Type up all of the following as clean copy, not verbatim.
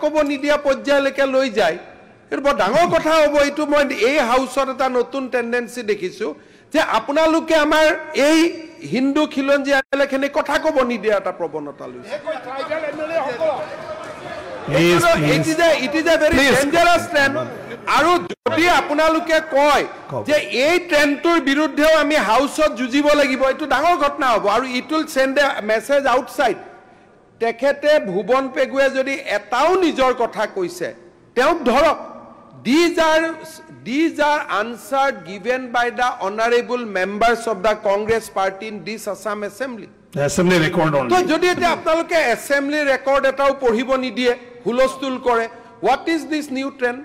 ক'ব নিদিয়া পৰ্যায়লৈকে লৈ যায় এইটো বৰ ডাঙৰ কথা হ'ব এইটো মই এই হাউচত এটা নতুন টেন্ডেন্সি দেখিছো যে আপোনালোকে আমাৰ এই হিন্দু খিলঞ্জীয়া এলেখিনি কথা ক'ব নিদিয়া এটা প্ৰৱণতা লৈছে It is a very dangerous trend. আৰু যদি আপোনালোকে কয় যে এই ট্ৰেণ্ডটোৰ বিৰুদ্ধেও আমি হাউচত যুঁজিব লাগিব এইটো ডাঙৰ ঘটনা হ'ব আৰু it will send A message outside তেখেতে ভুৱন পেগুৱে যদি এটাও নিজৰ কথা কৈছে তেওঁক ধৰক these are answered given by the honorable members of the Congress party in this Assam Assembly. Assembly record only. So যদি এটা আপোনালোকে assembly record এটাও পঢ়িব নিদিয়ে হুলস্থুল কৰে what is this new trend?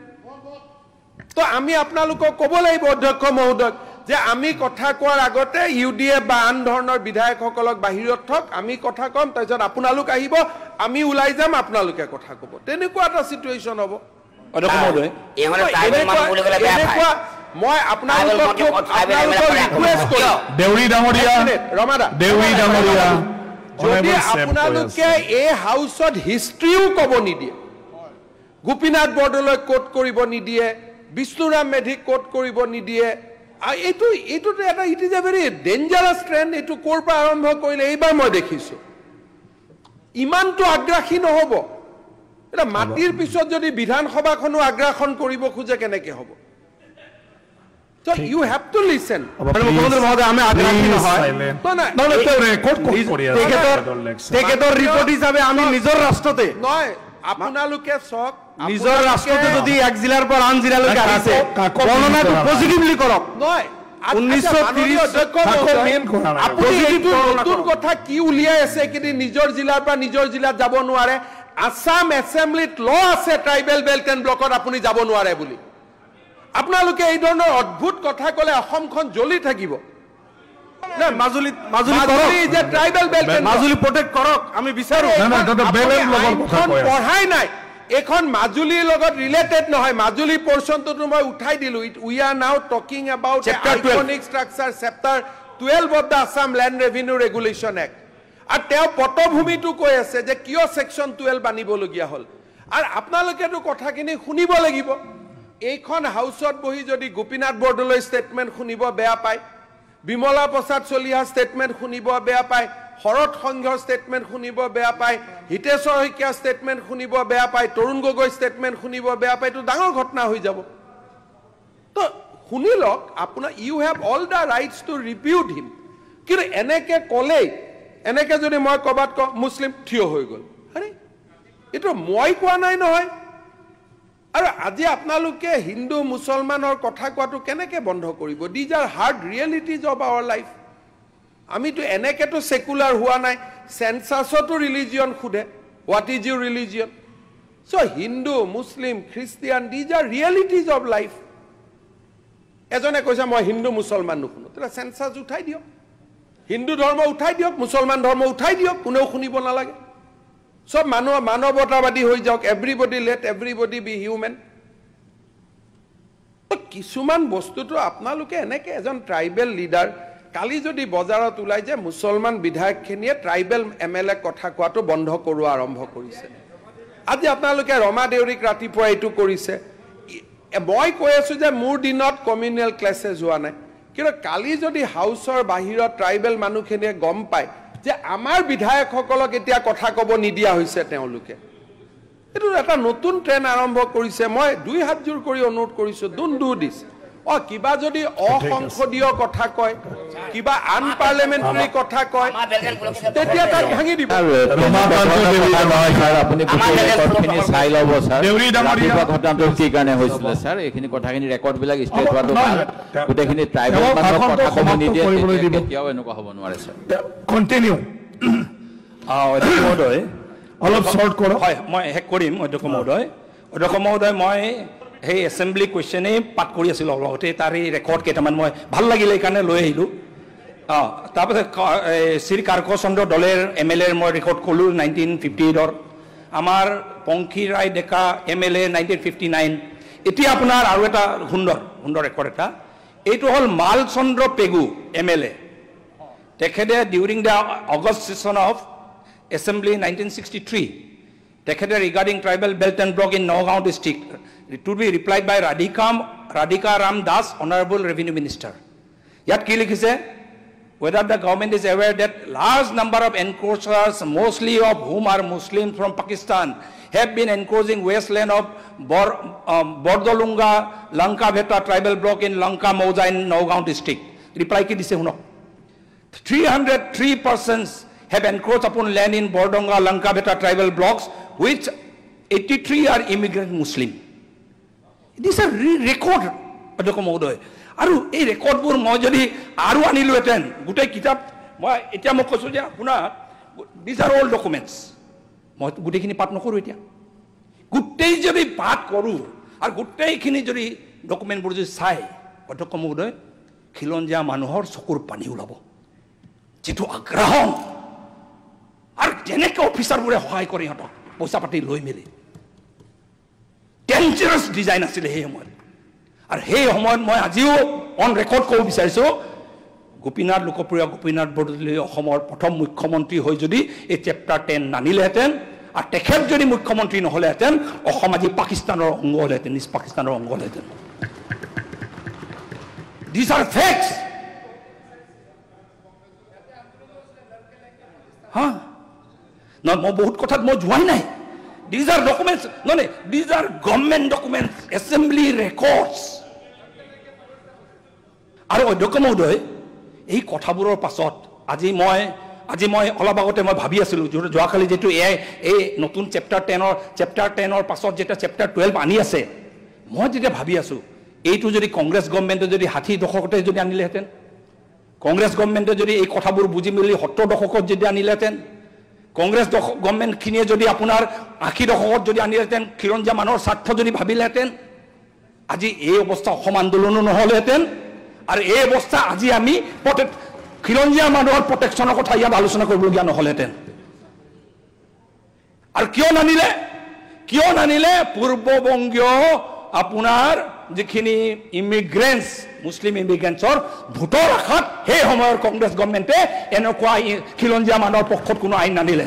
তো আমি আপোনালোকক ক'ব লাগিব অধ্যক্ষ মহোদয় যে আমি কথা কোৱাৰ আগতে ইউডিএফ বা আন ধৰণৰ বিধায়কসকলক বাহিৰত থক আমি কথা কম তাৰপিছত আপোনালোক আহিব আমি ওলাই যাম আপোনালোকে কথা ক'ব তেনেকুৱা এটা সিচুৱেচন হ'ব অধ্যক্ষ মহোদয় এহলে ট্ৰাইবেল মানুহ বুলি ক'লে বেয়া পায় মই আপোনালোকক ৰিকুৱেষ্ট কৰিম দেউৰী ডাঙৰীয়া ৰমাদা দেউৰী ডাঙৰীয়া যদি আপোনালোকে এই হাউচত হিষ্ট্ৰীও ক'ব নিদিয়ে গোপীনাথ বৰদলৈ কোট কৰিব নিদিয়ে বিষ্ণুৰাম মেধি কোট কৰিব নিদিয়ে এইটো এটা it is a very dangerous trend এইটো ক'ৰ পৰা আৰম্ভ কৰিলে এইবাৰ মই দেখিছোঁ ইমানটো আগ্ৰাসী নহ'ব এটা মাটিৰ পিছত যদি বিধানসভাখনো আগ্ৰাসন কৰিব খোজে কেনেকৈ হ'ব So you have to listen. মুখ্যমন্ত্ৰী মহোদয় আমি আগ্ৰাহী নহয় তেখেতৰ ৰিপৰ্ট হিচাপে আমি নিজৰ ৰাষ্ট্ৰতে নহয় আপোনালোকে চক নিজৰ ৰাষ্ট্ৰতে যদি এক জিলাৰ পৰা আন জিলালৈকে আহিছে গণনাটো পজিটিভলি কৰক নহয় 1930 নতুন কথা কি উলিয়াই আছে কিন্তু নিজৰ জিলাৰ পৰা নিজৰ জিলাত যাব নোৱাৰে আসাম এছেম্বলিত ল আছে ট্ৰাইবেল বেল্ট এণ্ড ব্লকত আপুনি যাব নোৱাৰে বুলি আপোনালোকে এই ধৰণৰ অদ্ভুত কথা ক'লে অসমখন জ্বলি থাকিব না মাজুলী যে ট্ৰাইবেল বেল্ট মাজুলী প্ৰটেক্ট কৰক আমি বিচাৰো পঢ়াই নাই এখন মাজুলীৰ লগত ৰিলেটেড নহয় মাজুলী পৰ্চনটো মই উঠাই দিলো উই আৰ নাও talking about iconic structure chapter 12 of the Assam land revenue regulation act আৰু তেওঁ পটভূমিটো কৈ আছে যে কিয় সেকশন 12 বানিবলগীয়া হ'ল আৰু আপোনালোকেতো কথাখিনি শুনিব লাগিব এইখন হাউচত বহি যদি গোপীনাথ বৰদলৈ ষ্টেটমেন্ট শুনিব বেয়া পায় বিমলা প্ৰসাদ চলিহা ষ্টেটমেন্ট শুনিব বেয়া পায় শৰৎ সংঘৰ ষ্টেটমেন্ট শুনিব বেয়া পায় হিতেশ্বৰ শইকীয়া ষ্টেটমেন্ট শুনিব বেয়া পায় তৰুণ গগৈ ষ্টেটমেন্ট শুনিব বেয়া পায় তো ডাঙৰ ঘটনা হৈ যাব তো শুনি লওক আপোনাৰ you have all the rights to refute him কিন্তু এনেকে ক'লেই এনেকে যদি মই ক'বাত মুছলিম থিয় হৈ গ'ল আৰে এইটো মই কোৱা নাই নহয় আৰু আজি আপোনালোকে হিন্দু মুছলমানৰ কথা কোৱাটো কেনেকে বন্ধ কৰিব these are hard realities of our life আমিতো এনেকেতো সেকুলাৰ হোৱা নাই সেন্সাছতো ৰিলিজিয়ন খুদে what is your religion so Hindu Muslim Christian these are realities of life এজনে কৈছে মই হিন্দু মুছলমান নুশুনো তেতিয়া সেন্সাছ উঠাই দিয়ক হিন্দু ধৰ্ম উঠাই দিয়ক মুছলমান ধৰ্ম উঠাই দিয়ক কোনেও শুনিব নালাগে সব মানৱতাবাদী হৈ যাওক everybody let everybody be human কিছুমান বস্তুটো আপোনালোকে এনেকে এজন ট্ৰাইবেল লিডাৰ কালি যদি বজাৰত ওলাই যে মুছলমান বিধায়কখিনিয়ে ট্ৰাইবেল এমএলএ কথা কোৱাটো বন্ধ কৰোৱা আৰম্ভ কৰিছে আজি আপোনালোকে ৰমা দেউৰীক ৰাতিপুৱা এইটো কৰিছে মই কৈ আছো যে মোৰ দিনত কমিউনেল ক্লাছেছ হোৱা নাই কিন্তু কালি যদি হাউচৰ বাহিৰত ট্ৰাইবেল মানুহখিনিয়ে গম পায় যে আমাৰ বিধায়কসকলক এতিয়া কথা ক'ব নিদিয়া হৈছে তেওঁলোকে এটো এটা নতুন ট্ৰেন্ড আৰম্ভ কৰিছে মই দুই হাত জোৰ কৰি অনুৰোধ কৰিছো ডোন্ট ডু দিস কিবা যদি অসংসদীয় কথা কয় কিবা আনপাৰ্লিয়ামেণ্টাৰী কথা কয় তেতিয়া তাক ভাঙি দিব আপুনি গোটেইখিনি চাই ল'ব স্যাৰ ৰাতিপুৱা ঘটনাটো কি কাৰণে হৈছিল স্যাৰ এইখিনি কথাখিনি ৰেকৰ্ডবিলাক ষ্ট্ৰেট হোৱাটো ভাল গোটেইখিনি ট্ৰাইবেল মানুহক কথা ক'ব নিদিয়ে কেতিয়াও এনেকুৱা হ'ব নোৱাৰে স্যাৰ কন্টিনিউ অধ্যক্ষ মহোদয় অলপ শৰ্ট কৰক হয় মই হেক কৰিম অধ্যক্ষ মহোদয় মই সেই এছেম্বলি কুৱেশ্যনেই পাঠ কৰি আছিলোঁ লগতে তাৰ এই ৰেকৰ্ড কেইটামান মই ভাল লাগিলে এইকাৰণে লৈ আহিলোঁ তাৰপিছত শ্ৰী কাৰ্ক চন্দ্ৰ দলেৰ এমএলএৰ মই ৰেকৰ্ড ক'লোঁ 1958 আমাৰ পংখী ৰায় ডেকা এমএলএ 1959 এতিয়া আপোনাৰ আৰু এটা সুন্দৰ ৰেকৰ্ড এটা এইটো হ'ল মালচন্দ্ৰ পেগু এমএলএ তেখেতে during the August session of assembly 1963 তেখেতে regarding tribal belt and block in Nagaon district to be replied by Radhika Ram Das honourable revenue minister ইয়াত কি লিখিছে whether the government is aware that large number of encroachers mostly of whom are Muslims from Pakistan have been encroaching wasteland of Bordolunga Lanka Bheta tribal block in Lanka Mauja in Nagaon district reply ki dise hunok 303 persons have encroached upon land in Bordolunga Lanka Bheta tribal blocks which 83 are immigrant Muslim this is a record adoko mohodoy আৰু এই ৰেকৰ্ডবোৰ মই যদি আৰু আনিলোহেঁতেন গোটেই কিতাপ মই এতিয়া মই কৈছোঁ যে আপোনাৰ দিজ আৰ অল ডকুমেণ্টছ মই গোটেইখিনি পাঠ নকৰোঁ এতিয়া গোটেই যদি পাঠ কৰোঁ আৰু গোটেইখিনি যদি ডকুমেণ্টবোৰ যদি চাই অধ্যক্ষ মহোদয় খিলঞ্জীয়া মানুহৰ চকুৰ পানী ওলাব যিটো আগ্ৰাহন আৰু কেনেকৈ অফিচাৰবোৰে সহায় কৰে সিহঁতক পইচা পাতি লৈ মেলি ডেঞ্জাৰাছ ডিজাইন আছিলে সেই সময়ত আৰু সেই সময়ত মই আজিও অন ৰেকৰ্ড কৰিব বিচাৰিছোঁ গোপীনাথ লোকপ্ৰিয় গোপীনাথ বৰদলৈ অসমৰ প্ৰথম মুখ্যমন্ত্ৰী হৈ যদি এই চেপ্টাৰ 10 নানিলেহেঁতেন আৰু তেখেত যদি মুখ্যমন্ত্ৰী নহ'লেহেঁতেন অসম আজি পাকিস্তানৰ অংগ হ'লেহেঁতেন নিজ পাকিস্তানৰ অংগ হ'লেহেঁতেন দিজ আৰ ফেক্টছ হা নহয় মই বহুত কথাত মই যোৱাই নাই these are documents no these are government documents assembly records আৰু অধ্যক্ষ মহোদয় এই কথাবোৰৰ পাছত আজি মই অলপ আগতে মই ভাবি আছিলোঁ যোৱাকালি যেটো এই নতুন চেপ্টাৰ 10ৰ পাছত যেটা চেপ্টাৰ 12 আনি আছে মই যেতিয়া ভাবি আছোঁ এইটো যদি কংগ্ৰেছ গভৰ্ণমেণ্টে যদি 60 দশকতে যদি আনিলেহেঁতেন কংগ্ৰেছ গভৰ্ণমেণ্টে যদি এই কথাবোৰ বুজি মেলি 70 দশকত যদি আনিলেহেঁতেন কংগ্ৰেছ গভৰ্ণমেণ্টখিনিয়ে যদি আপোনাৰ 80 দশকত যদি আনিলেহেঁতেন খিলঞ্জীয়া মানুহৰ স্বাৰ্থ যদি ভাবিলেহেঁতেন আজি এই অৱস্থা অসম আন্দোলনো নহ'লেহেঁতেন আৰু এই অৱস্থা আজি আমি খিলঞ্জীয়া মানুহৰ প্ৰটেকশ্যনৰ কথা ইয়াত আলোচনা কৰিবলগীয়া নহ'লেহেঁতেন আৰু কিয় নানিলে পূৰ্ববংগীয় আপোনাৰ যিখিনি ইমিগ্ৰেণ্টছ মুছলিম ইমিগ্ৰেণ্টছৰ ভোটৰ আশাত সেই সময়ৰ কংগ্ৰেছ গভৰ্ণমেণ্টে এনেকুৱা খিলঞ্জীয়া মানুহৰ পক্ষত কোনো আইন নানিলে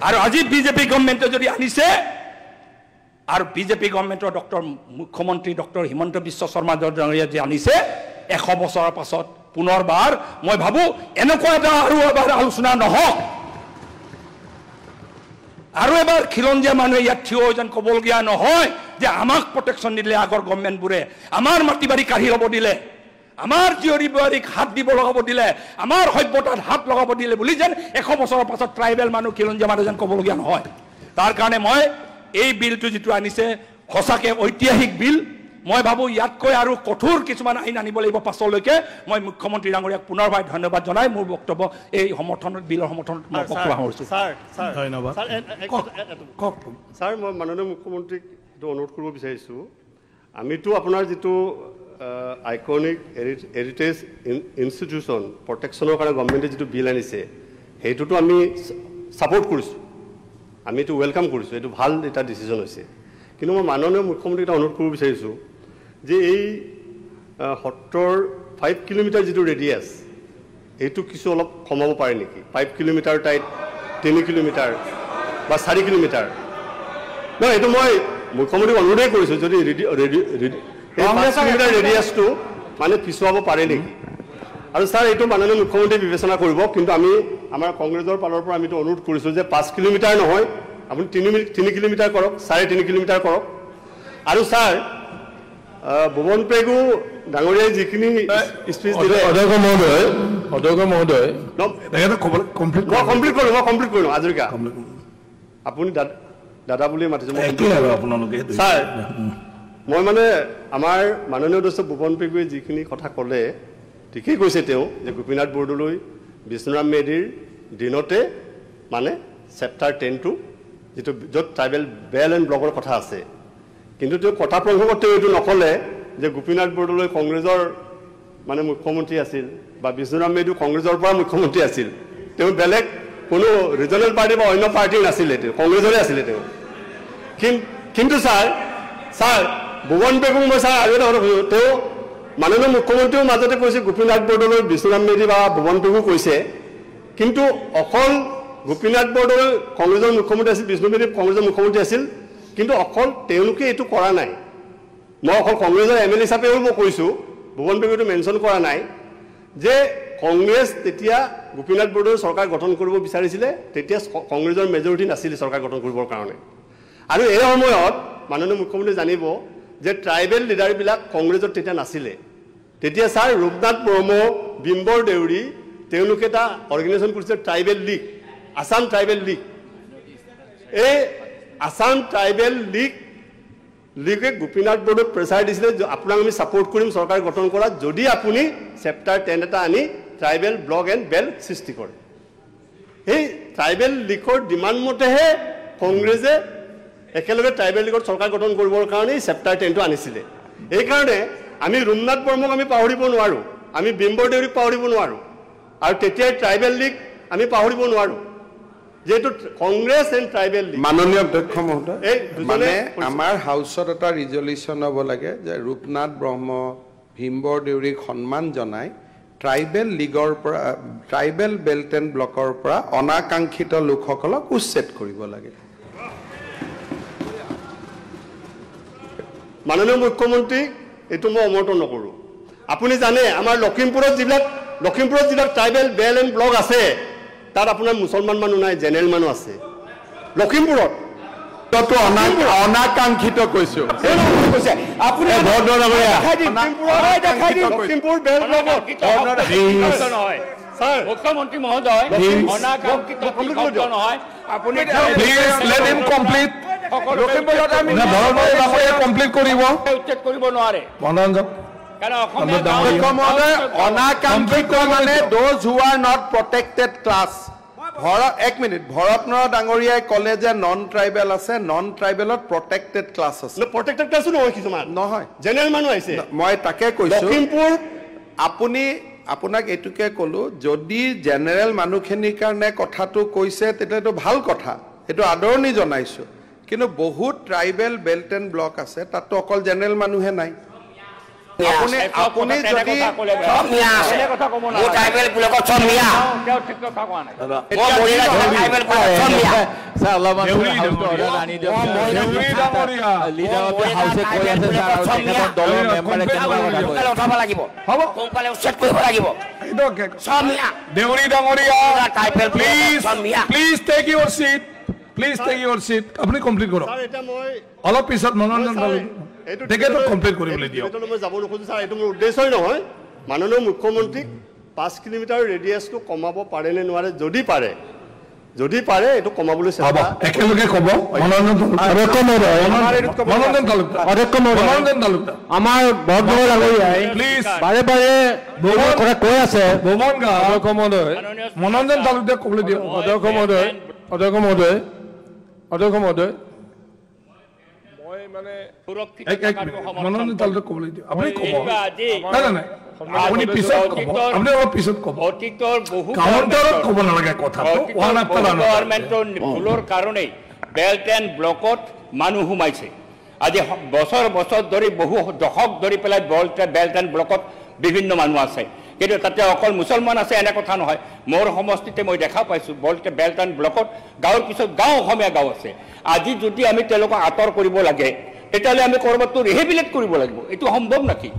আৰু আজি বিজেপি গভৰ্ণমেণ্টে যদি আনিছে আৰু বিজেপি গভৰ্ণমেণ্টৰ মুখ্যমন্ত্ৰী ডক্টৰ হিমন্ত বিশ্ব শৰ্মা ডাঙৰীয়া যে আনিছে 100 বছৰৰ পাছত পুনৰবাৰ মই ভাবোঁ এনেকুৱা এটা আৰু এবাৰ আলোচনা নহওক আৰু এবাৰ খিলঞ্জীয়া মানুহে ইয়াত থিয় হৈ যেন ক'বলগীয়া নহয় যে আমাক প্ৰটেকশ্যন দিলে আগৰ গভৰ্ণমেণ্টবোৰে আমাৰ মাটি বাৰী কাঢ়ি ল'ব দিলে আমাৰ জীয়ৰী বোৱাৰীক হাত দিব লগাব দিলে আমাৰ সভ্যতাত হাত লগাব দিলে বুলি যেন 100 বছৰৰ পাছত ট্ৰাইবেল মানুহ খিলঞ্জীয়া মানুহ যেন ক'বলগীয়া নহয় তাৰ কাৰণে মই এই বিলটো যিটো আনিছে সঁচাকৈ ঐতিহাসিক বিল মই ভাবোঁ ইয়াতকৈ আৰু কঠোৰ কিছুমান আইন আনিব লাগিব পাছলৈকে মই মুখ্যমন্ত্ৰী ডাঙৰীয়াক পুনৰবাৰ ধন্যবাদ জনাই মোৰ বক্তব্য এই বিলৰ সমৰ্থনত মই বক্তব্য সামৰিছোঁ ধন্যবাদ ছাৰ মই মাননীয় মুখ্যমন্ত্ৰীক এইটো অনুৰোধ কৰিব বিচাৰিছোঁ আমিতো আপোনাৰ যিটো আইকনিক হেৰিটেজ ইনষ্টিটিউশ্যন প্ৰটেকশ্যনৰ কাৰণে গভৰ্ণমেণ্টে যিটো বিল আনিছে সেইটোতো আমি ছাপোৰ্ট কৰিছোঁ আমি এইটো ৱেলকাম কৰিছোঁ এইটো ভাল এটা ডিচিজন হৈছে কিন্তু মই মাননীয় মুখ্যমন্ত্ৰীক এটা অনুৰোধ কৰিব বিচাৰিছোঁ যে এই সত্ৰৰ 5 কিলোমিটাৰ যিটো ৰেডিয়াছ এইটো কিছু অলপ কমাব পাৰে নেকি 5 কিলোমিটাৰ ঠাইত 3 কিলোমিটাৰ বা 4 কিলোমিটাৰ নহয় এইটো মই মুখ্যমন্ত্ৰীক অনুৰোধেই কৰিছোঁ যদি 5 কিলোমিটাৰ ৰেডিয়াছটো মানে পিছুৱাব পাৰে নেকি আৰু ছাৰ এইটো মাননীয় মুখ্যমন্ত্ৰীয়ে বিবেচনা কৰিব কিন্তু আমি আমাৰ কংগ্ৰেছৰ ফালৰ পৰা আমি এইটো অনুৰোধ কৰিছোঁ যে 5 কিলোমিটাৰ নহয় আপুনি 3 কিলোমিটাৰ কৰক 3.5 কিলোমিটাৰ কৰক আৰু ছাৰ ভুৱন পেগু ডাঙৰীয়াই যিখিনি স্পীচ দিলে অধ্যক্ষ মহোদয় কমপ্লিট কৰিলোঁ হাজৰিকা আপুনি দাদা বুলি মাতিছোঁ ছাৰ মই মানে আমাৰ মাননীয় অধ্যক্ষ ভুৱন পেগুৱে যিখিনি কথা ক'লে ঠিকেই কৈছে তেওঁ যে গোপীনাথ বৰদলৈ বিষ্ণুৰাম মেধিৰ দিনতে মানে চেপ্টাৰ 10টো যিটো য'ত ট্ৰাইবেল বেল এণ্ড ব্লকৰ কথা আছে কিন্তু তেওঁ কথা প্ৰসংগত তেওঁ এইটো নক'লে যে গোপীনাথ বৰদলৈ কংগ্ৰেছৰ মানে মুখ্যমন্ত্ৰী আছিল বা বিষ্ণুৰাম মেধি কংগ্ৰেছৰ পৰা মুখ্যমন্ত্ৰী আছিল তেওঁ বেলেগ কোনো ৰিজনেল পাৰ্টি বা অন্য পাৰ্টি নাছিলে তেওঁ কংগ্ৰেছৰে আছিলে কিন্তু ছাৰ ভুৱন পেগুক মই ছাৰ আৰু এটা কথা তেওঁ মাননীয় মুখ্যমন্ত্ৰীও মাজতে কৈছে গোপীনাথ বৰদলৈ বিষ্ণুৰাম মেধি বা ভুৱন পেগু কৈছে কিন্তু অকল গোপীনাথ বৰদলৈ কংগ্ৰেছৰ মুখ্যমন্ত্ৰী আছিল, বিষ্ণুপ্ৰদীপ কংগ্ৰেছৰ মুখ্যমন্ত্ৰী আছিল, কিন্তু অকল তেওঁলোকে এইটো কৰা নাই। মই অকল কংগ্ৰেছৰ MLA হিচাপেও মই কৈছোঁ, ভুৱন পেগুৰীটো মেনশ্যন কৰা নাই যে কংগ্ৰেছ তেতিয়া গোপীনাথ বৰদলৈ চৰকাৰ গঠন কৰিব বিচাৰিছিলে, তেতিয়া কংগ্ৰেছৰ মেজৰিটি নাছিলে চৰকাৰ গঠন কৰিবৰ কাৰণে। আৰু এই সময়ত মাননীয় মুখ্যমন্ত্ৰী জানিব যে ট্ৰাইবেল লিডাৰবিলাক কংগ্ৰেছত তেতিয়া নাছিলে। তেতিয়া ছাৰ ৰূপনাথ ব্ৰহ্ম, বিম্বৰ দেউৰী তেওঁলোকে এটা অৰ্গেনাইজেশ্যন কৰিছিলে tribal league, Assam tribal league. এই আছাম ট্ৰাইবেল লীগে গোপীনাথ বৰদলৈক প্ৰেছাৰ দিছিলে যে আপোনাক আমি ছাপোৰ্ট কৰিম চৰকাৰ গঠন কৰাত যদি আপুনি চেপ্টাৰ 10 এটা আনি ট্ৰাইবেল ব্লক এণ্ড বেল্ট সৃষ্টি কৰে। সেই ট্ৰাইবেল লীগৰ ডিমাণ্ড মতেহে কংগ্ৰেছে একেলগে ট্ৰাইবেল লীগৰ চৰকাৰ গঠন কৰিবৰ কাৰণে চেপ্টাৰ 10টো আনিছিলে। এইকাৰণে আমি ৰূপনাথ বৰ্মক আমি পাহৰিব নোৱাৰোঁ, আমি বিম্বৰ দেউৰীক পাহৰিব নোৱাৰোঁ, আৰু তেতিয়াই ট্ৰাইবেল লীগ আমি পাহৰিব নোৱাৰোঁ, যেহেতু কংগ্ৰেছ এণ্ড ট্ৰাইবেল লীগ। মাননীয় অধ্যক্ষ মহোদয়, মানে আমাৰ হাউচত এটা ৰিজলিউশ্যন হ'ব লাগে যে ৰূপনাথ ব্ৰহ্ম, ভীম্বৰ দেউৰীক সন্মান জনাই ট্ৰাইবেল লীগৰ পৰা, ট্ৰাইবেল বেল্ট এণ্ড ব্লকৰ পৰা অনাকাংক্ষিত লোকসকলক উচ্ছেদ কৰিব লাগে। মাননীয় মুখ্যমন্ত্ৰী এইটো মই সমৰ্থন নকৰোঁ। আপুনি জানে আমাৰ লখিমপুৰত যিবিলাক ট্ৰাইবেল বেল্ট এণ্ড ব্লক আছে তাত আপোনাৰ মুছলমান মানুহ নাই, জেনেৰেল মানুহ আছে লখিমপুৰত। অনাকাংক্ষিত কৈছোঁ আপুনি লখিমপুৰ বেল্ট ব্লকত মুখ্যমন্ত্ৰী মহোদয় অনাকাংক্ষিত নহয়, আপুনি কমপ্লিট কৰিব উচ্ছেদ কৰিব নোৱাৰে। অনাকাংক্ষিত মানে those who are not protected class. এক মিনিট, ভৰত নৰহ ডাঙৰীয়াই ক'লে যে নন ট্ৰাইবেল আছে, নন ট্ৰাইবেলত প্ৰটেক্টেড ক্লাছ আছে। প্ৰটেক্টেড ক্লাছো নহয়, কিছুমান নহয়, জেনেৰেল মানুহ আহিছে। মই তাকে কৈছোঁ, লখিমপুৰ আপোনাক এইটোকে ক'লো, যদি জেনেৰেল মানুহখিনিৰ কাৰণে কথাটো কৈছে তেতিয়াতো ভাল কথা, এইটো আদৰণি জনাইছোঁ। কিন্তু বহুত ট্ৰাইবেল বেল্ট এণ্ড ব্লক আছে, তাততো অকল জেনেৰেল মানুহে নাই। আপুনি যদি প্লিজ টেক ইউৰ চিট। আপুনি কমপ্লিট কৰক, অলপ পিছত মনোৰঞ্জন তেখেতক কমপ্লিট কৰিবলৈ দিয়ক। মই যাব নোখোজোঁ ছাৰ, এইটো মোৰ উদ্দেশ্যই নহয়। মাননীয় মুখ্যমন্ত্ৰীক 5 কিলোমিটাৰ ৰেডিয়াছটো কমাব পাৰে নে নোৱাৰে, যদি পাৰে এইটো কমাবলৈ চেষ্টা একেলগে ক'ব। আমাৰ বৰদলৈ ডাঙৰীয়াই বাৰে বাৰে কথা কৈ আছে। মনোৰঞ্জন তালুকদাৰক ক'বলৈ দিয়ক। অধ্যক্ষ মহোদয়, মনোৰঞ্জন তালুকদাৰক ক'বলৈ দিয়ক। আপুনি ক'ব, নাই আপুনি পিছত ক'ব, আপুনি অলপ পিছত ক'ব। কাউণ্টাৰত ক'ব নালাগে কথাটো। ভুলৰ কাৰণেই বেল্ট এণ্ড ব্লকত মানুহ সোমাইছে। আজি বছৰ ধৰি বহু দশক ধৰি পেলাই বেল্ট এণ্ড ব্লকত বিভিন্ন মানুহ আছে, কিন্তু তাতে অকল মুছলমান আছে এনে কথা নহয়। মোৰ সমষ্টিতে মই দেখা পাইছোঁ বেল্ট এণ্ড ব্লকত গাঁৱৰ পিছত গাঁও অসমীয়া গাঁও আছে। আজি যদি আমি তেওঁলোকক আঁতৰ কৰিব লাগে তেতিয়াহ'লে আমি ক'ৰবাততো ৰিহেবিলেট কৰিব লাগিব। এইটো সম্ভৱ নেকি?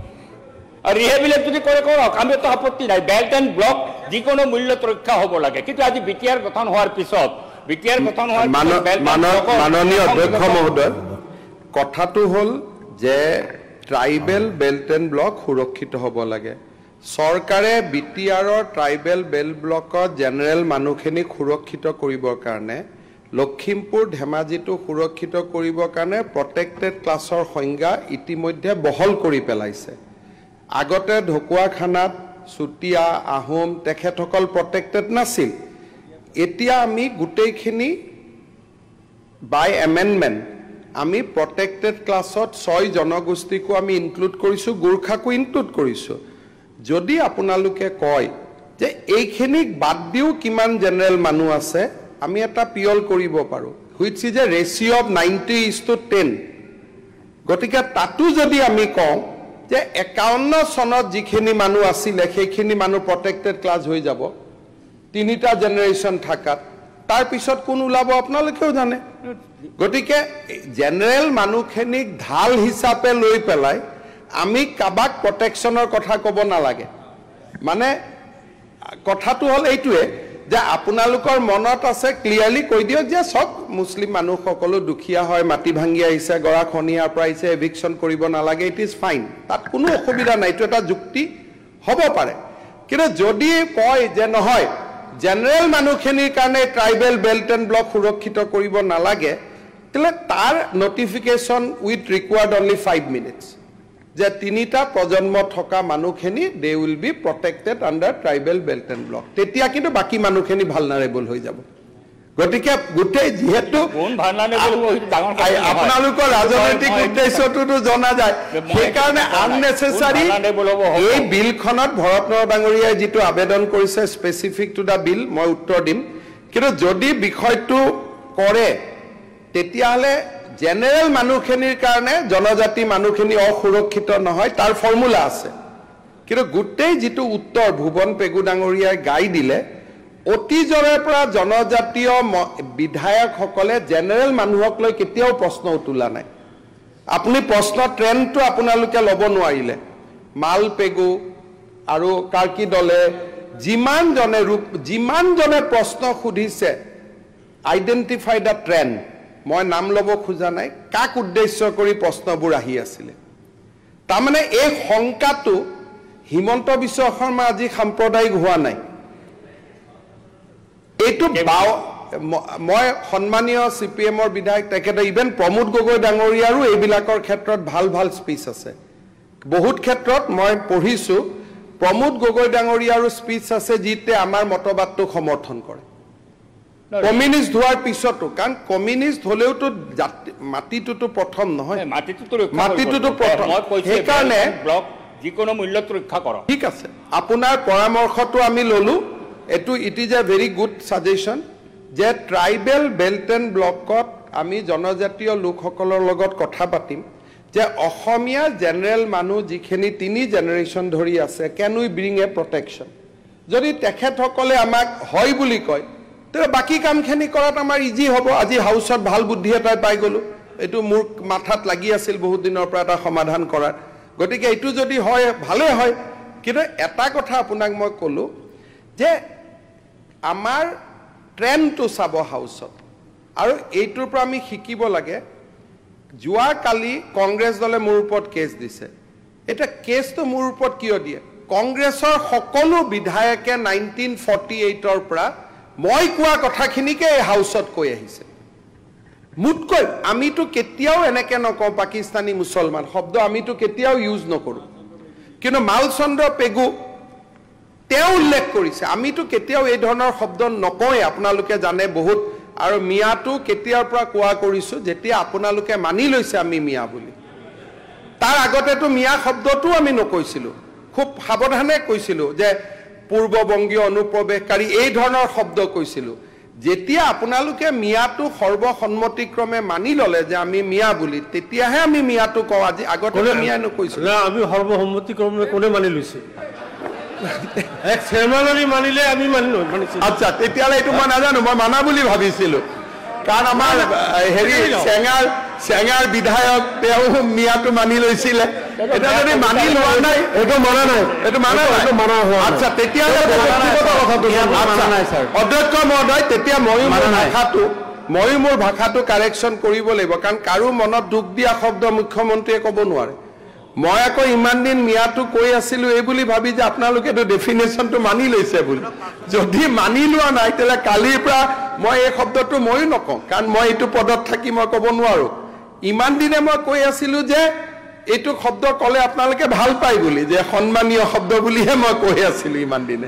আৰু ৰিহেবিলেট যদি কৰে কৰক, আমিতো আপত্তি নাই। বেল্ট এণ্ড ব্লক যিকোনো মূল্যত ৰক্ষা হ'ব লাগে। কিন্তু আজি BTR গঠন হোৱাৰ পিছত মাননীয় অধ্যক্ষ মহোদয়, কথাটো হ'ল যে ট্ৰাইবেল বেল্ট এণ্ড ব্লক সুৰক্ষিত হ'ব লাগে। চৰকাৰে BTRৰ ট্ৰাইবেল বেল্ট ব্লকত জেনেৰেল মানুহখিনিক সুৰক্ষিত কৰিবৰ কাৰণে, লখিমপুৰ ধেমাজিটো সুৰক্ষিত কৰিবৰ কাৰণে প্ৰটেক্টেড ক্লাছৰ সংজ্ঞা ইতিমধ্যে বহল কৰি পেলাইছে। আগতে ঢকুৱাখানাত চুতীয়া, আহোম তেখেতসকল প্ৰটেক্টেড নাছিল। এতিয়া আমি গোটেইখিনি বাই এমেণ্ডমেণ্ট আমি প্ৰটেক্টেড ক্লাছত 6 জনগোষ্ঠীকো আমি ইনক্লুড কৰিছোঁ, গোৰ্খাকো ইনক্লুড কৰিছোঁ। যদি আপোনালোকে কয় যে এইখিনিক বাদ দিও কিমান জেনেৰেল মানুহ আছে, আমি এটা পিয়ল কৰিব পাৰোঁ, which is a ratio' of 90:10। গতিকে তাতো যদি আমি কওঁ যে 51 চনত যিখিনি মানুহ আছিলে সেইখিনি মানুহ প্ৰটেক্টেড ক্লাছ হৈ যাব 3টা জেনেৰেশ্যন থাকাত, তাৰ পিছত কোন ওলাব আপোনালোকেও জানে গতিকে জেনাৰেল মানুহখিনিক ঢাল হিচাপে লৈ পেলাই আমি কাবাক প্ৰটেকশ্যনৰ কথা ক'ব নালাগে মানে কথাটো হ'ল এইটোৱে যে আপোনালোকৰ মনত আছে ক্লিয়াৰলি কৈ দিয়ক যে সব মুছলিম মানুহ সকলো দুখীয়া হয় মাটি ভাঙি আহিছে গৰাখনিয়াৰ পৰা আহিছে এভিকশ্যন কৰিব নালাগে ইট ইজ ফাইন তাত কোনো অসুবিধা নাই এইটো এটা যুক্তি হ'ব পাৰে কিন্তু যদি কয় যে নহয় জেনাৰেল মানুহখিনিৰ কাৰণে ট্ৰাইবেল বেল্ট এণ্ড ব্লক সুৰক্ষিত কৰিব নালাগে তেলে তাৰ notification with required only 5 minutes যে তিনিটা প্ৰজন্ম থকা মানুহখিনি they will be protected under tribal belt and block তেতিয়া কিন্তু বাকী মানুহখিনি ভালনাৰেবল হৈ যাব গতিকে গোটেই যেহেতু আপোনালোকৰ ৰাজনৈতিক উদ্দেশ্যটোতো জনা যায় সেইকাৰণে আননেচেচাৰী এই বিলখনত ভৰতনগৰ ডাঙৰীয়াই যিটো আবেদন কৰিছে স্পেচিফিক টু দ্য বিল মই উত্তৰ দিম কিন্তু যদি বিষয়টো কৰে তেতিয়াহ'লে জেনাৰেল মানুহখিনিৰ কাৰণে জনজাতি মানুহখিনি অসুৰক্ষিত নহয় তাৰ ফৰ্মুলা আছে কিন্তু গোটেই যিটো উত্তৰ ভুৱন পেগু ডাঙৰীয়াই গাই দিলে অতীজৰে পৰা জনজাতীয় বিধায়কসকলে জেনাৰেল মানুহক লৈ কেতিয়াও প্ৰশ্ন উতুলা নাই আপুনি প্ৰশ্ন ট্ৰেণ্ডটো আপোনালোকে ল'ব নোৱাৰিলে মাল পেগু আৰু কাৰ্কি দলে যিমানজনে প্ৰশ্ন সুধিছে আইডেণ্টিফাই দ্য ট্ৰেণ্ড মই নাম ল'ব খোজা নাই কাক উদ্দেশ্য কৰি প্ৰশ্নবোৰ আহি আছিলে তাৰমানে এই শংকাটো হিমন্ত বিশ্ব শৰ্মা আজি সাম্প্ৰদায়িক হোৱা নাই এইটো মই সন্মানীয় CPMৰ বিধায়ক তেখেতে ইভেন প্ৰমোদ গগৈ ডাঙৰীয়াৰো এইবিলাকৰ ক্ষেত্ৰত ভাল ভাল স্পীচ আছে বহুত ক্ষেত্ৰত মই পঢ়িছোঁ প্ৰমোদ গগৈ ডাঙৰীয়াৰো স্পীচ আছে যিতে আমাৰ মতবাদটো সমৰ্থন কৰে কমিউনিষ্ট হোৱাৰ পিছতো কাৰণ কমিউনিষ্ট হলেওতো মাটিটোতো প্ৰথম নহয় মাটিটোতো প্ৰথম সেইকাৰণে যিকোনো মূল্যত ৰক্ষা কৰক ঠিক আছে আপোনাৰ পৰামৰ্শটো আমি ললো এটো it is a very good suggestion যে ট্ৰাইবেল বেল্ট এণ্ড ব্লকত আমি জনজাতীয় লোকসকলৰ লগত কথা পাতিম যে অসমীয়া জেনাৰেল মানুহ যিখিনি 3 জেনাৰেশ্যন ধৰি আছে can we bring A protection যদি তেখেতসকলে আমাক হয় বুলি কয় তেতিয়াহ'লে বাকী কামখিনি কৰাত আমাৰ ইজি হ'ব আজি হাউচত ভাল বুদ্ধি এটাই পাই গ'লো এইটো মোৰ মাথাত লাগি আছিল বহুত দিনৰ পৰা এটা সমাধান কৰাৰ গতিকে এইটো যদি হয় ভালে হয় কিন্তু এটা কথা আপোনাক মই ক'লো যে আমাৰ ট্ৰেণ্ডটো চাব হাউচত আৰু এইটোৰ পৰা আমি শিকিব লাগে যোৱা কালি কংগ্ৰেছ দলে মোৰ ওপৰত কেছ দিছে এটা কেছটো মোৰ ওপৰত কিয় দিয়ে কংগ্ৰেছৰ সকলো বিধায়কে 1948ৰ পৰা মই কোৱা কথাখিনিকে এই হাউচত কৈ আহিছে মুটকৈ আমিতো কেতিয়াও এনেকে নকওঁ পাকিস্তানী মুছলমান শব্দ আমিতো কেতিয়াও ইউজ নকৰো কিন্তু মালচন্দ্ৰ পেগু তেওঁ উল্লেখ কৰিছে আমিতো কেতিয়াও এই ধৰণৰ শব্দ নকয় আপোনালোকে জানে বহুত আৰু মিয়াটো কেতিয়াৰ পৰা কোৱা কৰিছো যেতিয়া আপোনালোকে মানি লৈছে আমি মিয়া বুলি তাৰ আগতেতো মিয়া শব্দটো আমি নকৈছিলো খুব সাৱধানে কৈছিলো যে পূৰ্ববংগীয় অনুপ্ৰৱেশকাৰী এই ধৰণৰ শব্দ কৈছিলো যেতিয়া আপোনালোকে মিয়াটো সৰ্বসন্মতিক্ৰমে মানি ললে যে আমি মিয়া বুলি তেতিয়াহে আমি মিয়াটো কওঁ আজি আগতে মিয়া নকৈছিলো না আমি সৰ্বসন্মতিক্ৰমে কোনে মানি লৈছে এক চেৰমানি মানিলে আমি মানিছো আচ্ছা তেতিয়ালে এইটো মই নাজানো মই মানা বুলি ভাবিছিলো কাৰণ আমাৰ হেৰি চেঙাৰ বিধায়ক তেওঁ মিয়াটো মানি লৈছিলে এটা যদি মানি লোৱা নাই এইটো মানা নাই আচ্ছা তেতিয়ালে অধ্যক্ষ মহোদয় তেতিয়া ময়ো মোৰ ভাষাটো কাৰেকশ্যন কৰিব লাগিব কাৰণ কাৰো মনত দুখ দিয়া শব্দ মুখ্যমন্ত্ৰীয়ে ক'ব নোৱাৰে মই আকৌ ইমান দিন মিয়াটো কৈ আছিলো এই বুলি ভাবি যে আপোনালোকেতো ডেফিনেশ্যনটো মানি লৈছে বুলি যদি মানি লোৱা নাই তেতিয়ালে কালিৰ পৰা মই এই শব্দটো ময়ো নকওঁ কাৰণ মই এইটো পদত থাকি মই ক'ব নোৱাৰো ইমান দিনে মই কৈ আছিলো যে এইটো শব্দ ক'লে আপোনালোকে ভাল পায় বুলি যে সন্মানীয় শব্দ বুলিহে মই কৈ আছিলো ইমান দিনে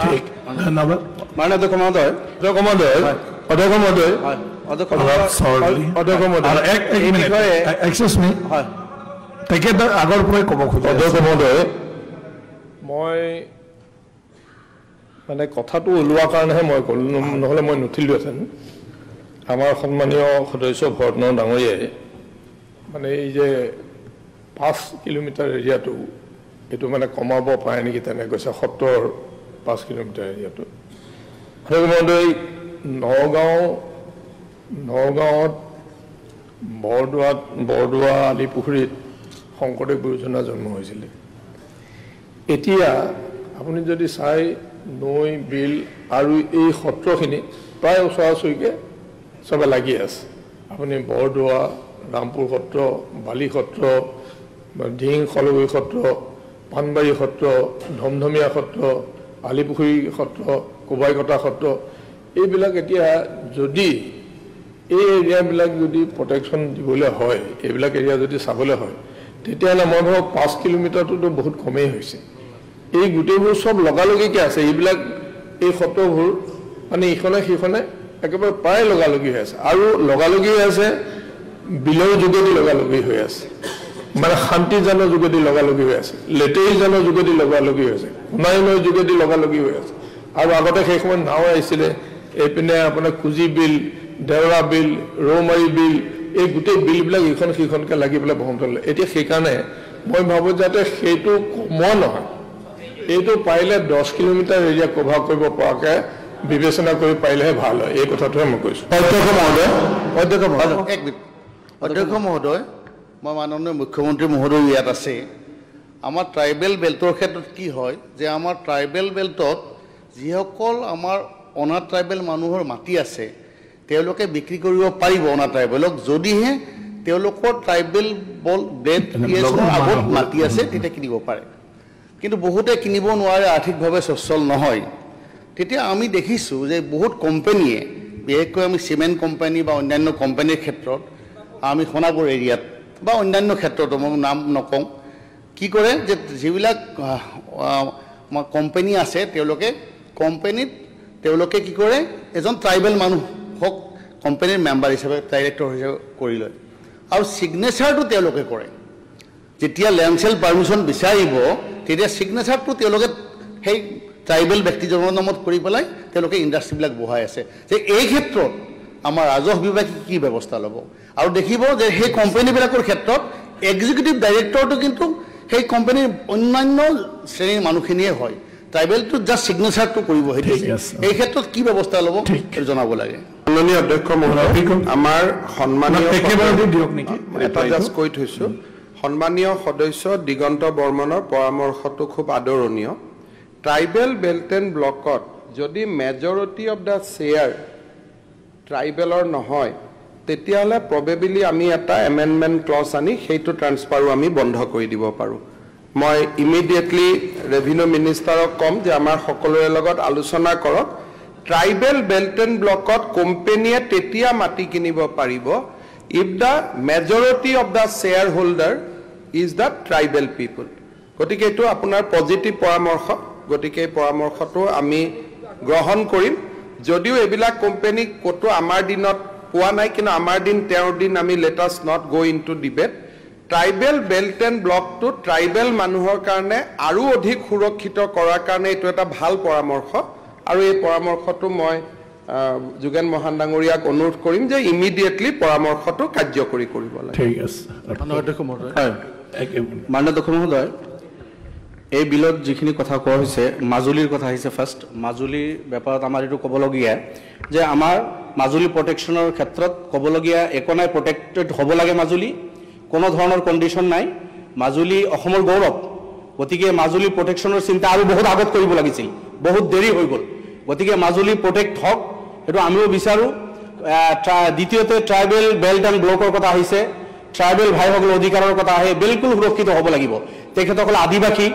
ঠিক ধন্যবাদ মানে অধ্যক্ষ মহোদয় এক্সকিউজ মি হয় তেখেতে আগৰ পৰাই ক'ব খোজে অধ্যক্ষ মহোদয় মই মানে কথাটো ওলোৱাৰ কাৰণেহে মই ক'লো নহ'লে মই নুঠিলোহেঁতেন আমাৰ সন্মানীয় সদস্য ভৰতনগৰ ডাঙৰীয়াই মানে এই যে 5 কিলোমিটাৰ এৰিয়াটো এইটো মানে কমাব পাৰে নেকি তেনে কৈছে 5 কিলোমিটাৰ এৰিয়াটো অধ্যক্ষ মহোদয় নগাঁৱত বৰদোৱা আলিপুখুৰীত শংকৰদেৱ গুৰুজনা জন্ম হৈছিলে এতিয়া আপুনি যদি চাই নৈ বিল আৰু এই সত্ৰখিনি প্ৰায় ওচৰা-ওচৰিকে চবে লাগি আছে আপুনি বৰদোৱা ৰামপুৰ সত্ৰ বালি সত্ৰ ঢিং খলগুৰি সত্ৰ পানবাৰী সত্ৰ ধমধমীয়া সত্ৰ আলিপুখুৰী সত্ৰ কোবাইকটা সত্ৰ এইবিলাক এতিয়া যদি এই এৰিয়াবিলাক যদি প্ৰটেকশ্যন দিবলৈ হয় এইবিলাক এৰিয়া যদি চাবলৈ হয় তেতিয়াহ'লে মই ভাবোঁ 5 কিলোমিটাৰটোতো বহুত কমেই হৈছে এই গোটেইবোৰ চব লগালগিকৈ আছে এইবিলাক এই সত্ৰবোৰ মানে ইখনে সিখনে একেবাৰে প্ৰায় লগালগি হৈ আছে আৰু লগালগি হৈ আছে বিলৰ যোগেদি লগালগি হৈ আছে মানে শান্তিজানৰ যোগেদি লগালগি হৈ আছে লেটেৰিজানৰ যোগেদি লগালগি হৈ আছে সোণাইনৰ যোগেদি লগালগি হৈ আছে আৰু আগতে সেই সময়ত নাও আহিছিলে এইপিনে আপোনাৰ কুজি বিল দেওৰা বিল ৰৌমাৰী বিল এই গোটেই বিলবিলাক ইখন সিখনকৈ লাগি পেলাই ব্ৰহ্মপুত্ৰলৈ এতিয়া সেইকাৰণে মই ভাবোঁ যাতে সেইটো কমোৱা নহয় এইটো পাৰিলে 10 কিলোমিটাৰ এৰিয়া কভাৰ কৰিব পৰাকৈ বিবেচনা কৰি পাৰিলেহে ভাল হয় এই কথাটোহে মই কৈছোঁ অধ্যক্ষ মহোদয় মই মাননীয় মুখ্যমন্ত্ৰী মহোদয় ইয়াত আছে আমাৰ ট্ৰাইবেল বেল্টৰ ক্ষেত্ৰত কি হয় যে আমাৰ ট্ৰাইবেল বেল্টত যিসকল আমাৰ অনাথ ট্ৰাইবেল মানুহৰ মাটি আছে তেওঁলোকে বিক্ৰী কৰিব পাৰিব অনাথ ট্ৰাইবেলক যদিহে তেওঁলোকৰ ট্ৰাইবেল বেল্ট আগত মাটি আছে তেতিয়া কিনিব পাৰে কিন্তু বহুতে কিনিব নোৱাৰে আৰ্থিকভাৱে সচ্ছল নহয় তেতিয়া আমি দেখিছোঁ যে বহুত কোম্পানীয়ে বিশেষকৈ আমি চিমেণ্ট কোম্পানী বা অন্যান্য কোম্পানীৰ ক্ষেত্ৰত আমি সোণাপুৰ এৰিয়াত বা অন্যান্য ক্ষেত্ৰতো মই নাম নকওঁ কি কৰে যে যিবিলাক কোম্পানী আছে তেওঁলোকে কি কৰে এজন ট্ৰাইবেল মানুহক কোম্পানীৰ মেম্বাৰ হিচাপে ডাইৰেক্টৰ হিচাপে কৰি লয় আৰু ছিগনেচাৰটো তেওঁলোকে কৰে যেতিয়া লেণ্ড চেল পাৰ্মিশ্যন বিচাৰিব তেতিয়া ছিগনেচাৰটো তেওঁলোকে সেই ট্ৰাইবেল ব্যক্তিজনৰ নামত কৰি পেলাই তেওঁলোকে ইণ্ডাষ্ট্ৰীবিলাক বহাই আছে যে এই ক্ষেত্ৰত আমাৰ ৰাজহ বিভাগে কি ব্যৱস্থা ল'ব আৰু দেখিব যে সেই কোম্পানীবিলাকৰ ক্ষেত্ৰত এক্সিকিউটিভ ডাইৰেক্টৰটো কিন্তু সেই কোম্পানীৰ অন্যান্য শ্ৰেণীৰ মানুহখিনিয়ে হয় ট্ৰাইবেলটো জাষ্ট ছিগনেচাৰটো কৰিব এই ক্ষেত্ৰত কি ব্যৱস্থা ল'ব জনাব লাগে মাননীয় অধ্যক্ষ মহোদয় আমাৰ সন্মানীয় এটা জাষ্ট কৈ থৈছোঁ সন্মানীয় সদস্য দিগন্ত বৰ্মনৰ পৰামৰ্শটো খুব আদৰণীয় ট্ৰাইবেল বেল্ট এণ্ড ব্লকত যদি মেজৰিটি অফ দ্য শ্বেয়াৰ ট্ৰাইবেলৰ নহয় তেতিয়াহ'লে প্ৰবেবলি আমি এটা এমেণ্ডমেণ্ট ক্লজ আনি সেইটো ট্ৰান্সফাৰো আমি বন্ধ কৰি দিব পাৰোঁ মই ইমিডিয়েটলি ৰেভিনিউ মিনিষ্টাৰক ক'ম যে আমাৰ সকলোৰে লগত আলোচনা কৰক ট্ৰাইবেল বেল্ট এণ্ড ব্লকত কোম্পানীয়ে তেতিয়া মাটি কিনিব পাৰিব if the majority of the share holder is the tribal people গতিকে এইটো আপোনাৰ পজিটিভ পৰামৰ্শ গতিকে এই পৰামৰ্শটো আমি গ্ৰহণ কৰিম যদিও এইবিলাক কোম্পানী ক'তো আমাৰ দিনত পোৱা নাই কিন্তু আমাৰ দিন তেওঁৰ দিন আমি let's not go' into debate tribal belt and ব্লকটো ট্ৰাইবেল মানুহৰ কাৰণে আৰু অধিক সুৰক্ষিত কৰাৰ কাৰণে এইটো এটা ভাল পৰামৰ্শ আৰু এই পৰামৰ্শটো মই যোগেন মহান ডাঙৰীয়াক অনুৰোধ কৰিম যে ইমিডিয়েটলি পৰামৰ্শটো কাৰ্যকৰী কৰিব লাগে ঠিক আছে মাননীয় অধ্যক্ষ মহোদয় এই বিলত যিখিনি কথা কোৱা হৈছে মাজুলীৰ কথা আহিছে ফাৰ্ষ্ট মাজুলীৰ ব্যাপাৰত আমাৰ এইটো ক'বলগীয়া যে আমাৰ মাজুলী প্ৰটেকশ্যনৰ ক্ষেত্ৰত ক'বলগীয়া একো নাই প্ৰটেক্টেড হ'ব লাগে মাজুলী কোনো ধৰণৰ কণ্ডিশ্যন নাই মাজুলী অসমৰ গৌৰৱ গতিকে মাজুলী প্ৰটেকশ্যনৰ চিন্তা আৰু বহুত আগত কৰিব লাগিছিল বহুত দেৰি হৈ গ'ল গতিকে মাজুলী প্ৰটেক্ট হওক সেইটো আমিও বিচাৰোঁ দ্বিতীয়তে ট্ৰাইবেল বেল্ট এণ্ড ব্লকৰ কথা আহিছে ট্ৰাইবেল ভাইসকলৰ অধিকাৰৰ কথা আহে বিলকুল সুৰক্ষিত হ'ব লাগিব তেখেতসকল আদিবাসী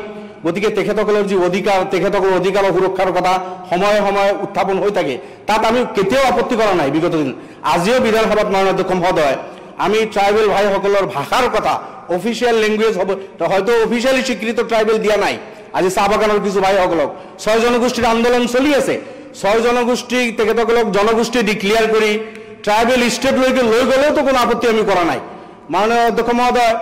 গতিকে তেখেতসকলৰ যি অধিকাৰ তেখেতসকলৰ অধিকাৰৰ সুৰক্ষাৰ কথা সময়ে সময়ে উত্থাপন হৈ থাকে তাত আমি কেতিয়াও আপত্তি কৰা নাই বিগত দিন আজিও বিধানসভাত মাননীয় অধ্যক্ষ মহোদয় আমি ট্ৰাইবেল ভাইসকলৰ ভাষাৰ কথা অফিচিয়েল লেংগুৱেজ হ'ব হয়তো অফিচিয়েলি স্বীকৃত ট্ৰাইবেল দিয়া নাই আজি চাহ বাগানৰ কিছু ভাইসকলক 6 জনগোষ্ঠীৰ আন্দোলন চলি আছে 6 জনগোষ্ঠী তেখেতসকলক জনগোষ্ঠী ডিক্লেয়াৰ কৰি ট্ৰাইবেল ষ্টেটলৈকে লৈ গ'লেওতো কোনো আপত্তি আমি কৰা নাই মাননীয় অধ্যক্ষ মহোদয়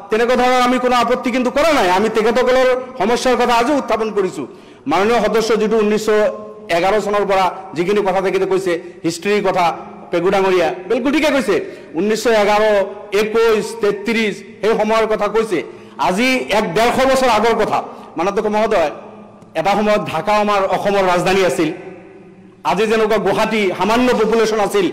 তেনেকুৱা ধৰণৰ আমি কোনো আপত্তি কিন্তু কৰা নাই আমি তেখেতসকলৰ সমস্যাৰ কথা আজিও উত্থাপন কৰিছোঁ মাননীয় সদস্য যিটো 1911 চনৰ পৰা যিখিনি কথা তেখেতে কৈছে হিষ্ট্ৰীৰ কথা পেগু ডাঙৰীয়া বিলকুল ঠিকে কৈছে 1911 21 33 সেই সময়ৰ কথা কৈছে আজি 150 বছৰ আগৰ কথা মাননীয় অধ্যক্ষ মহোদয় এটা সময়ত ঢাকা আমাৰ অসমৰ ৰাজধানী আছিল আজি যেনেকুৱা গুৱাহাটী সামান্য পপুলেশ্যন আছিল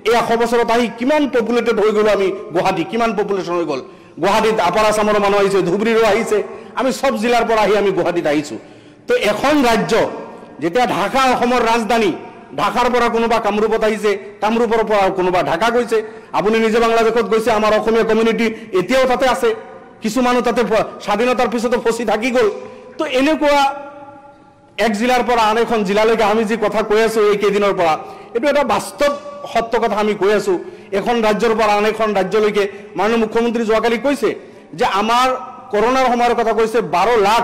এই 100 বছৰত আহি কিমান পপুলেটেড হৈ গ'ল আমি গুৱাহাটী কিমান পপুলেশ্যন হৈ গ'ল গুৱাহাটীত আপাৰ আসামৰ মানুহ আহিছে ধুবুৰীৰো আহিছে আমি সব জিলাৰ পৰা আহি আমি গুৱাহাটীত আহিছোঁ তো এখন ৰাজ্য যেতিয়া ঢাকা অসমৰ ৰাজধানী ঢাকাৰ পৰা কোনোবা কামৰূপত আহিছে কামৰূপৰ পৰা কোনোবা ঢাকা গৈছে আপুনি নিজে বাংলাদেশত গৈছে আমাৰ অসমীয়া কমিউনিটি এতিয়াও তাতে আছে কিছু মানুহ তাতে স্বাধীনতাৰ পিছতো ফচি থাকি গ'ল তো এনেকুৱা এক জিলাৰ পৰা আন এখন জিলালৈকে আমি যি কথা কৈ আছো এই কেইদিনৰ পৰা এইটো এটা বাস্তৱ সত্য কথা আমি কৈ আছো এখন ৰাজ্যৰ পৰা আন এখন ৰাজ্যলৈকে মাননীয় মুখ্যমন্ত্ৰী যোৱাকালি কৈছে যে আমাৰ কৰোনাৰ সময়ৰ কথা কৈছে 12 লাখ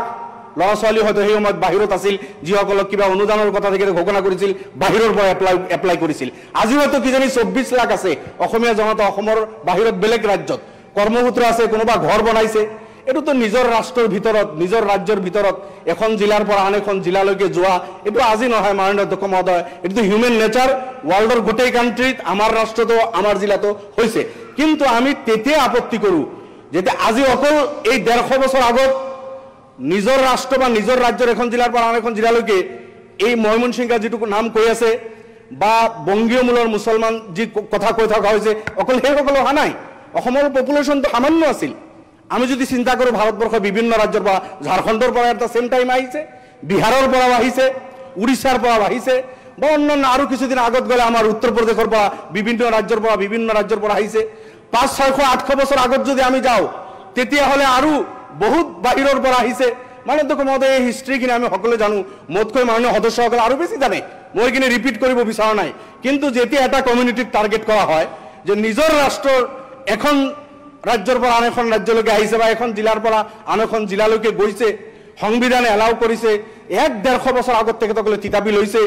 ল'ৰা ছোৱালী হয়তো সেই সময়ত বাহিৰত আছিল যিসকলক কিবা অনুদানৰ কথা থেকে ঘোষণা কৰিছিল বাহিৰৰ পৰা এপ্লাই কৰিছিল আজি হয়তো কিজানি 24 লাখ আছে অসমীয়া জনতা অসমৰ বাহিৰত বেলেগ ৰাজ্যত কৰ্মসূত্ৰ আছে কোনোবা ঘৰ বনাইছে এটো তো নিজৰ ৰাষ্ট্ৰৰ ভিতৰত নিজৰ ৰাজ্যৰ ভিতৰত এখন জিলাৰ পৰা আন এখন জিলালৈকে যোৱা এটো আজি নহয় মাননীয় অধ্যক্ষ মহোদয় এটো হিউম্যান নেচাৰ ওয়াৰ্ল্ডৰ গোটেই কান্ট্ৰিত আমাৰ ৰাষ্ট্ৰতো আমাৰ জিলাতো হৈছে কিন্তু আমি তেতিয়া আপত্তি কৰো যেতে আজি অকল এই 150 বছৰ আগত নিজৰ ৰাষ্ট্ৰ বা নিজৰ ৰাজ্যৰ এখন জিলাৰ পৰা আন এখন জিলালৈকে এই ময়মনসিংহৰ যেটুকু নাম কৈ আছে বা বংগীয় মূলৰ মুছলমান যি কথা কৈ থকা হৈছে অকল সেই সকলো হা নাই অসমৰ পপুলেশ্যনটো সামান্য আছিল আমি যদি চিন্তা কৰো ভাৰতবৰ্ষৰ বিভিন্ন ৰাজ্যৰ পৰা ঝাৰখণ্ডৰ পৰা এটা সেম টাইম আহিছে বিহাৰৰ পৰা আহিছে উৰিষ্যাৰ পৰা আহিছে বা অন্যান্য আৰু কিছুদিন আগত গলে আমাৰ উত্তৰ প্ৰদেশৰ পৰা বিভিন্ন ৰাজ্যৰ পৰা আহিছে 500 600 800 বছৰ আগত যদি আমি যাওঁ তেতিয়া হলে আৰু বহুত বাহিৰৰ পৰা আহিছে মাননীয় অধ্যক্ষ মহোদয় এই হিষ্ট্ৰীখিনি আমি সকলোৱে জানো মোতকৈ মাননীয় সদস্যসকলে আৰু বেছি জানে মই কিনে ৰিপিট কৰিব বিচৰা নাই কিন্তু যেতিয়া এটা কমিউনিটিক টাৰ্গেট কৰা হয় যে নিজৰ ৰাষ্ট্ৰৰ এখন ৰাজ্যৰ পৰা আন এখন ৰাজ্যলৈকে আহিছে বা এখন জিলাৰ পৰা আন এখন জিলালৈকে গৈছে সংবিধানে এলাউ কৰিছে 1-150 বছৰ আগত তেখেতসকলে তিতাপি লৈছে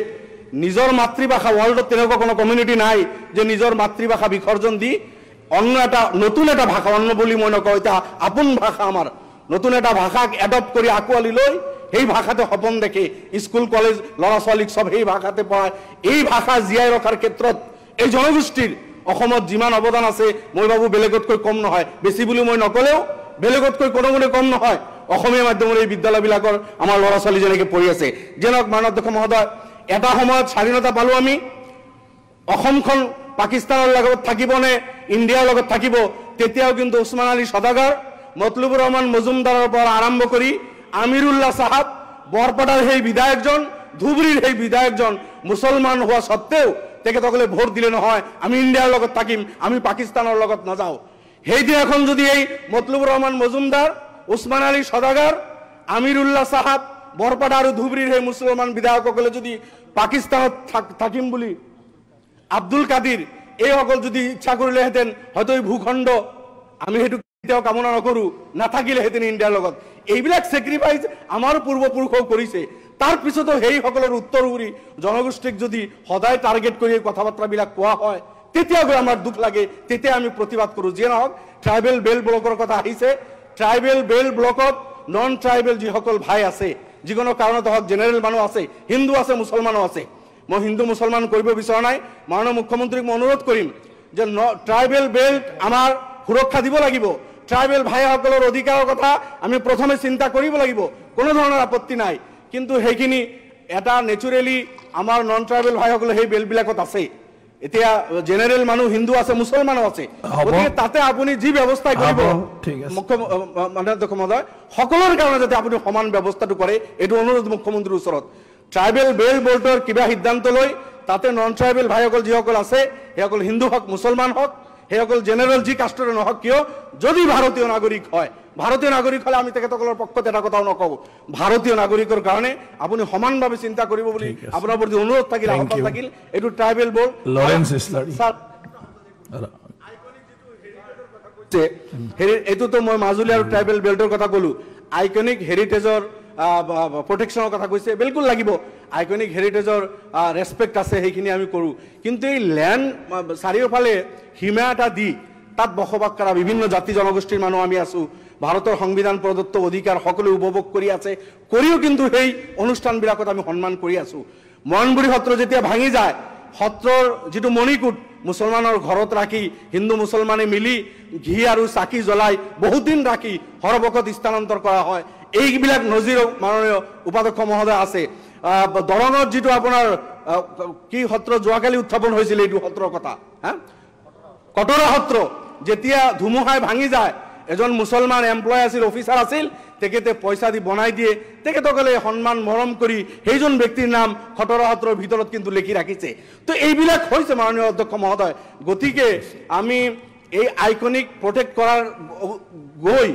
নিজৰ মাতৃভাষা ওয়াৰ্ল্ডত তেনেকুৱা কোনো কমিউনিটি নাই যে নিজৰ মাতৃভাষা বিসৰ্জন দি অন্য এটা নতুন এটা ভাষা অন্য বুলি মই নকওঁ এটা আপোন ভাষা আমাৰ নতুন এটা ভাষাক এডপ্ট কৰি আকোৱালি লৈ এই ভাষাতে সপন দেখে স্কুল কলেজ ল'ৰা ছোৱালীক সব এই ভাষাতে পঢ়ায় এই ভাষা জীয়াই ৰখাৰ ক্ষেত্ৰত এই জনগোষ্ঠীৰ অসমত যিমান অৱদান আছে মই ভাবো বেলেগতকৈ কম নহয় বেছি বুলি মই নকলেও বেলেগতকৈ কোনো গুণে কম নহয় অসমীয়া মাধ্যমৰ এই বিদ্যালয়বিলাকৰ আমাৰ ল'ৰা ছোৱালী যেনেকৈ পঢ়ি আছে যেনক মাননীয় অধ্যক্ষ মহোদয় এটা সময়ত স্বাধীনতা পালো আমি অসমখন পাকিস্তানৰ লগত থাকিব নে ইণ্ডিয়াৰ লগত থাকিব তেতিয়াও কিন্তু উছমান আলী সদাগৰ মতলুবুৰ ৰহমান মজুমদাৰৰ পৰা আৰম্ভ কৰি আমিৰুল্লাহ সাহাব বৰপেটাৰ সেই বিধায়কজন ধুবুৰীৰ সেই বিধায়কজন মুছলমান হোৱা সত্ত্বেও তেখেতসকলে ভোট দিলে নহয় আমি ইণ্ডিয়াৰ লগত থাকিম আমি পাকিস্তানৰ লগত নাযাওঁ সেইদিনাখন যদি এই মতলুবুৰ ৰহমান মজুমদাৰ উছমান আলী সদাগৰ আমিৰুল্লাহ সাহাব বৰপেটা আৰু ধুবুৰীৰ সেই মুছলমান বিধায়কসকলে যদি পাকিস্তানত থাকিম বুলি আব্দুল কাদিৰ এই সকল যদি ইচ্ছা কৰিলেহেঁতেন হয়তো এই ভূখণ্ড আমি সেইটো কেতিয়াও কামনা নকৰো নাথাকিলেহেঁতেন ইণ্ডিয়াৰ লগত এইবিলাক চেক্ৰিফাইচ আমাৰ পূৰ্বপুৰুষেও কৰিছে তাৰ পিছতো সেই সকলৰ উত্তৰ উৰি জনগোষ্ঠীক যদি সদায় টাৰ্গেট কৰি কথা বাৰ্তাবিলাক কোৱা হয় তেতিয়া গৈ আমাৰ দুখ লাগে তেতিয়া আমি প্ৰতিবাদ কৰোঁ যিয়ে নহওক ট্ৰাইবেল বেল ব্লকৰ কথা আহিছে ট্ৰাইবেল বেল ব্লকত নন ট্ৰাইবেল যিসকল ভাই আছে যিকোনো কাৰণত হওক জেনেৰেল মানুহ আছে হিন্দু আছে মুছলমানো আছে মই হিন্দু মুছলমান কৰিব বিচৰা নাই মাননীয় মুখ্যমন্ত্ৰীক মই অনুৰোধ কৰিম যে ট্ৰাইবেল বেল্ট আমাৰ সুৰক্ষা দিব লাগিব ট্ৰাইবেল ভাইসকলৰ অধিকাৰৰ কথা আমি প্ৰথমে চিন্তা কৰিব লাগিব কোনো ধৰণৰ আপত্তি নাই কিন্তু সেইখিনি এটা নেচাৰেলি আমাৰ নন ট্ৰাইবেল ভাইসকলে সেই বেলবিলাকত আছে এতিয়া জেনেৰেল মানুহ হিন্দু আছে মুছলমানো আছে গতিকে তাতে আপুনি যি ব্যৱস্থা কৰিব মাননীয় অধ্যক্ষ মহোদয় সকলৰ কাৰণে যাতে আপুনি সমান ব্যৱস্থাটো কৰে এইটো অনুৰোধ মুখ্যমন্ত্ৰীৰ ওচৰত ট্ৰাইবেল বেল বোৰ্ডৰ কিবা সিদ্ধান্ত লৈ তাতে নন ট্ৰাইবেল ভাইসকল যিসকল আছে সেইসকল হিন্দু হওক মুছলমান হওক সেইসকল জেনেৰেল যি কাষ্টৰে নহওক কিয় যদি ভাৰতীয় নাগৰিক হয় ভাৰতীয় নাগৰিক হলে আমি তেখেতসকলৰ পক্ষত এটা কথাও নকওঁ ভাৰতীয় নাগৰিকৰ কাৰণে আপুনি সমানভাৱে চিন্তা কৰিব বুলি আপোনাৰ প্ৰতি অনুৰোধ থাকিল আহ্বান থাকিল এইটো ট্ৰাইবেল বোৰ্ড লৰেন্স ইছলাৰী এইটোতো মই মাজুলী আৰু ট্ৰাইবেল বেল্টৰ কথা ক'লো আইকনিক হেৰিটেজৰ প্ৰটেকশ্যনৰ কথা কৈছে বিলকুল লাগিব আইকনিক হেৰিটেজৰ ৰেছপেক্ট আছে সেইখিনি আমি কৰোঁ কিন্তু এই লেণ্ড চাৰিওফালে সীমা এটা দি তাত বসবাস কৰা বিভিন্ন জাতি জনগোষ্ঠীৰ মানুহ আমি আছো ভাৰতৰ সংবিধান প্ৰদত্ত অধিকাৰ সকলো উপভোগ কৰি আছে কৰিও কিন্তু সেই অনুষ্ঠানবিলাকত আমি সন্মান কৰি আছো মনবুৰি সত্ৰ যেতিয়া ভাঙি যায় সত্ৰৰ যিটো মণিকূট মুছলমানৰ ঘৰত ৰাখি হিন্দু মুছলমানে মিলি ঘি আৰু চাকি জ্বলাই বহুত দিন ৰাখি হৰবকত স্থানান্তৰ কৰা হয় এইবিলাক নজিৰ মাননীয় উপাধ্যক্ষ মহোদয় আছে দৰঙত যিটো আপোনাৰ কি সত্ৰ যোৱাকালি উত্থাপন হৈছিল এইটো সত্ৰৰ কথা হা কটৰা সত্ৰ যেতিয়া ধুমুহাই ভাঙি যায় এজন মুছলমান এমপ্লয় আছিল অফিচাৰ আছিল তেখেতে পইচা দি বনাই দিয়ে তেখেতসকলে সন্মান মৰম কৰি সেইজন ব্যক্তিৰ নাম খটৰা সত্ৰৰ ভিতৰত কিন্তু লিখি ৰাখিছে তো এইবিলাক হৈছে মাননীয় অধ্যক্ষ মহোদয় গতিকে আমি এই আইকনিক প্ৰটেক্ট কৰাৰ গৈ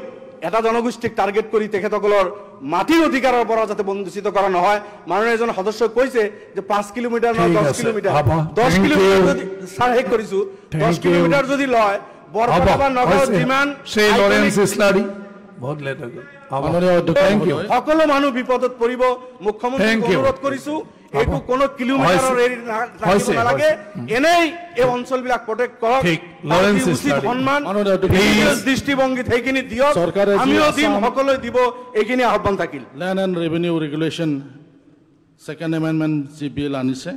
এটা জনগোষ্ঠীক টাৰ্গেট কৰি তেখেতসকলৰ মাটিৰ অধিকাৰৰ পৰা যাতে বঞ্চিত কৰা নহয় মাননীয় এজন সদস্যই কৈছে যে 5 কিলোমিটাৰ নহয় 10 কিলোমিটাৰ 10 কিলোমিটাৰ যদি ছাৰ শেষ কৰিছো 10 কিলোমিটাৰ যদি লয় বৰপেটা বা নগাঁও যিমান সেই লৰেন্স ইছলাৰী বহুত লেট হৈ গ'ল সকলো মানুহ বিপদত পৰিব মুখ্যমন্ত্ৰী অনুৰোধ কৰিছো এইটো কোনো কিলোমিটাৰৰ এৰি ৰাখিব নালাগে এনেই এই অঞ্চলবিলাক প্ৰটেক্ট কৰক লৰেন্স ইছলাৰী সন্মান দৃষ্টিভংগী সেইখিনি দিয়ক আমিও দিম সকলোৱে দিব এইখিনি আহ্বান থাকিল land and revenue regulation second amendment যি বিল আনিছে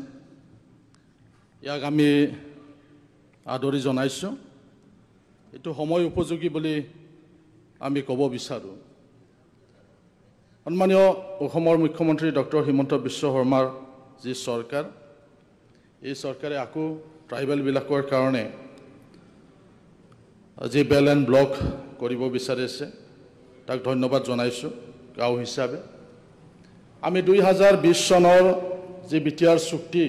ইয়াক আমি আদৰি জনাইছোঁ এইটো সময় উপযোগী বুলি আমি ক'ব বিচাৰোঁ সন্মানীয় অসমৰ মুখ্যমন্ত্ৰী ডক্টৰ হিমন্ত বিশ্ব শৰ্মাৰ যি চৰকাৰ এই চৰকাৰে আকৌ ট্ৰাইবেলবিলাকৰ কাৰণে যি বেল এণ্ড ব্লক কৰিব বিচাৰিছে তাক ধন্যবাদ জনাইছোঁ গাঁও হিচাপে আমি 2020 চনৰ যি বিটিআৰ চুক্তি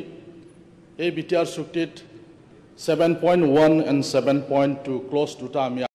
এই বিটিআৰ চুক্তিত 7.1 and 7.2 ক্লজ দুটা আমি